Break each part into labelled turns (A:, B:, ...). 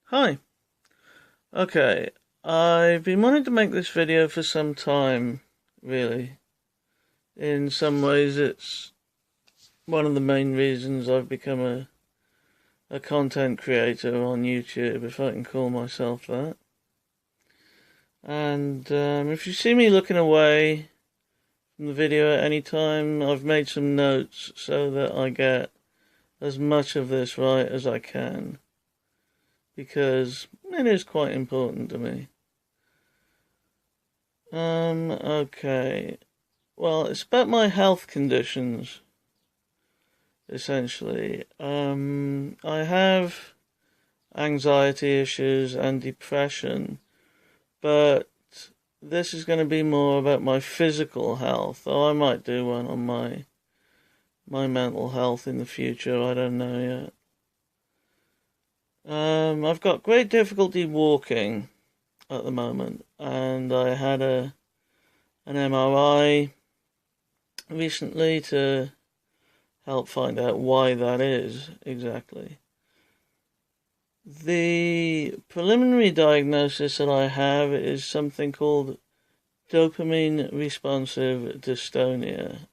A: Hi. Okay, I've been wanting to make this video for some time, really. In some ways, it's one of the main reasons I've become a content creator on YouTube, if I can call myself that. And if you see me looking away from the video at any time, I've made some notes so that I get as much of this right as I can, because it is quite important to me. Okay. Well, it's about my health conditions, essentially. I have anxiety issues and depression, but this is going to be more about my physical health, though I might do one on my mental health in the future, I don't know yet. I've got great difficulty walking at the moment, and I had an MRI recently to help find out why that is exactly. The preliminary diagnosis that I have is something called Dopamine Responsive Dystonia,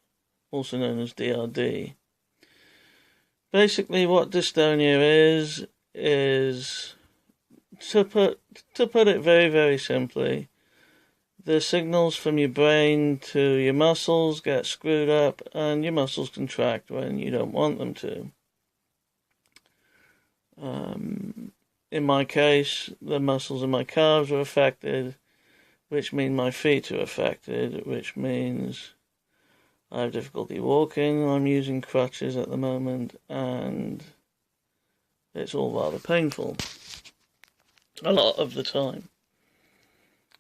A: also known as DRD. Basically, what dystonia is to put it very, very simply, the signals from your brain to your muscles get screwed up and your muscles contract when you don't want them to. In my case, the muscles in my calves are affected, which means my feet are affected, which means I have difficulty walking. I'm using crutches at the moment, and it's all rather painful a lot of the time.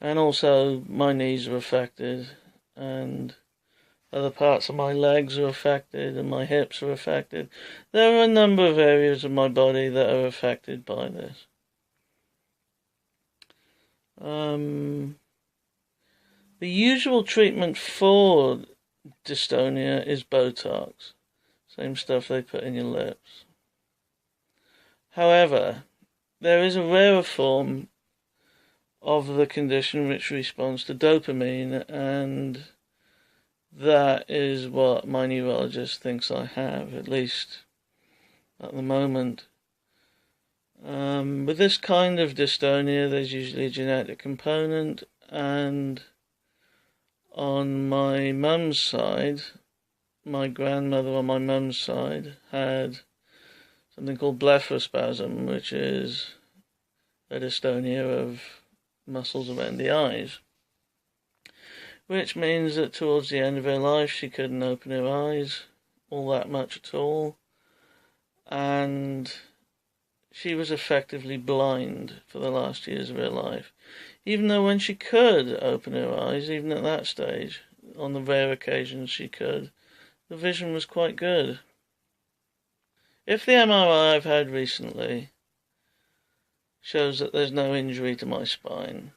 A: And also my knees are affected, and other parts of my legs are affected, and my hips are affected. There are a number of areas of my body that are affected by this. The usual treatment for dystonia is Botox, same stuff they put in your lips. However, there is a rarer form of the condition which responds to dopamine, and that is what my neurologist thinks I have, at least at the moment. With this kind of dystonia, there's usually a genetic component, and on my mum's side, my grandmother on my mum's side had something called blepharospasm, which is a dystonia of muscles around the eyes, which means that towards the end of her life she couldn't open her eyes all that much at all, and she was effectively blind for the last years of her life, even though when she could open her eyes, even at that stage, on the rare occasions she could, the vision was quite good. If the MRI I've had recently shows that there's no injury to my spine,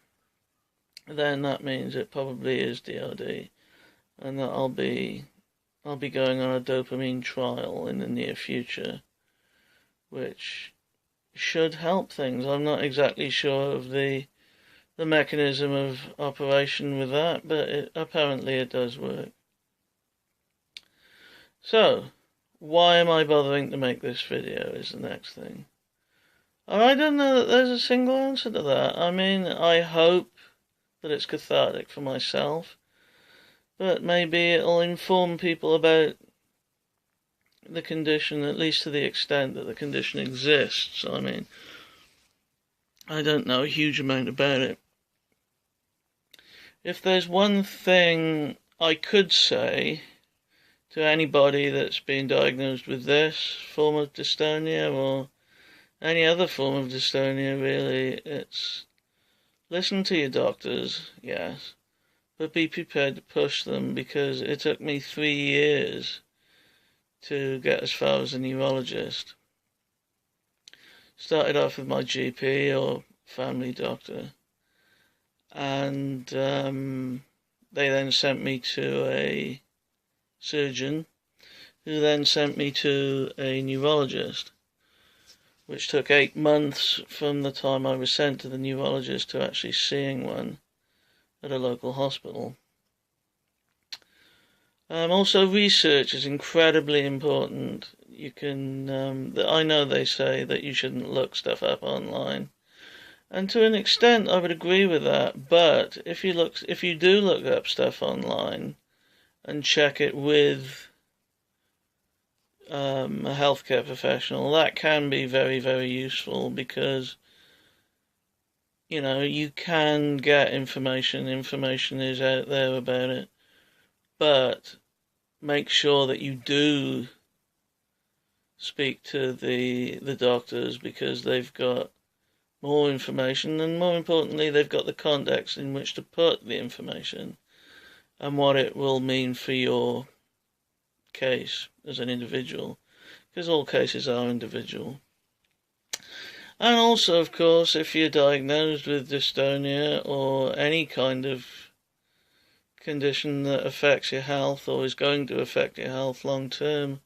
A: then that means it probably is DRD, and that I'll be going on a dopamine trial in the near future, which should help things. I'm not exactly sure of the mechanism of operation with that, but apparently it does work. So, why am I bothering to make this video is the next thing. And I don't know that there's a single answer to that. I mean, I hope that it's cathartic for myself, but maybe it'll inform people about the condition, at least to the extent that the condition exists. I mean, I don't know a huge amount about it. If there's one thing I could say to anybody that's been diagnosed with this form of dystonia, or any other form of dystonia really, it's listen to your doctors, yes, but be prepared to push them, because it took me 3 years to get as far as a neurologist. Started off with my GP or family doctor, and they then sent me to a surgeon, who then sent me to a neurologist, which took 8 months from the time I was sent to the neurologist to actually seeing one at a local hospital. Also, research is incredibly important. You can, I know they say that you shouldn't look stuff up online, and to an extent I would agree with that, but if you do look up stuff online and check it with a healthcare professional, that can be very, very useful, because you can get information is out there about it, but make sure that you do speak to the doctors, because they've got more information, and more importantly they've got the context in which to put the information and what it will mean for your case as an individual, because all cases are individual. And also, of course, if you're diagnosed with dystonia or any kind of condition that affects your health or is going to affect your health long term,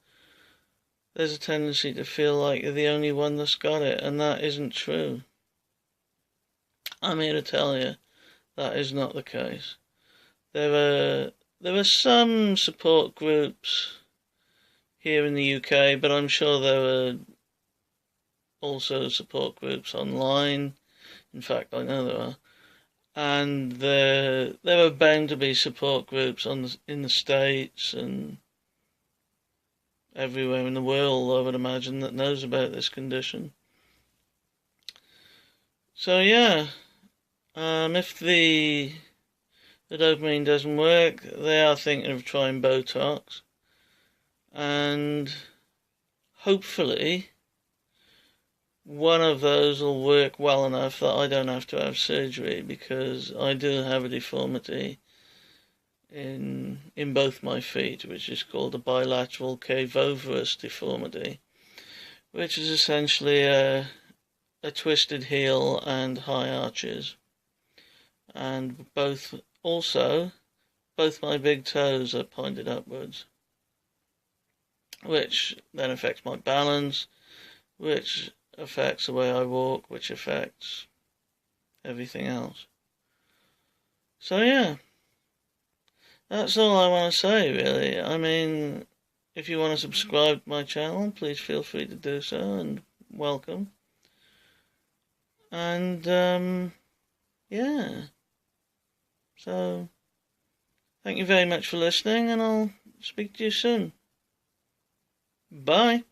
A: there's a tendency to feel like you're the only one that's got it, and that isn't true. I'm here to tell you that is not the case. There are some support groups here in the UK, but I'm sure there are also support groups online. In fact, I know there are. And there are bound to be support groups in the States and everywhere in the world, I would imagine, that knows about this condition. So yeah, if the dopamine doesn't work, they are thinking of trying Botox, and hopefully one of those will work well enough that I don't have to have surgery, because I do have a deformity in both my feet, which is called a bilateral cavoverous deformity, which is essentially a twisted heel and high arches. And both my big toes are pointed upwards, which then affects my balance, which affects the way I walk, which affects everything else. So yeah, that's all I want to say, really. I mean, if you want to subscribe to my channel, please feel free to do so, and welcome. And yeah, so thank you very much for listening, and I'll speak to you soon. Bye.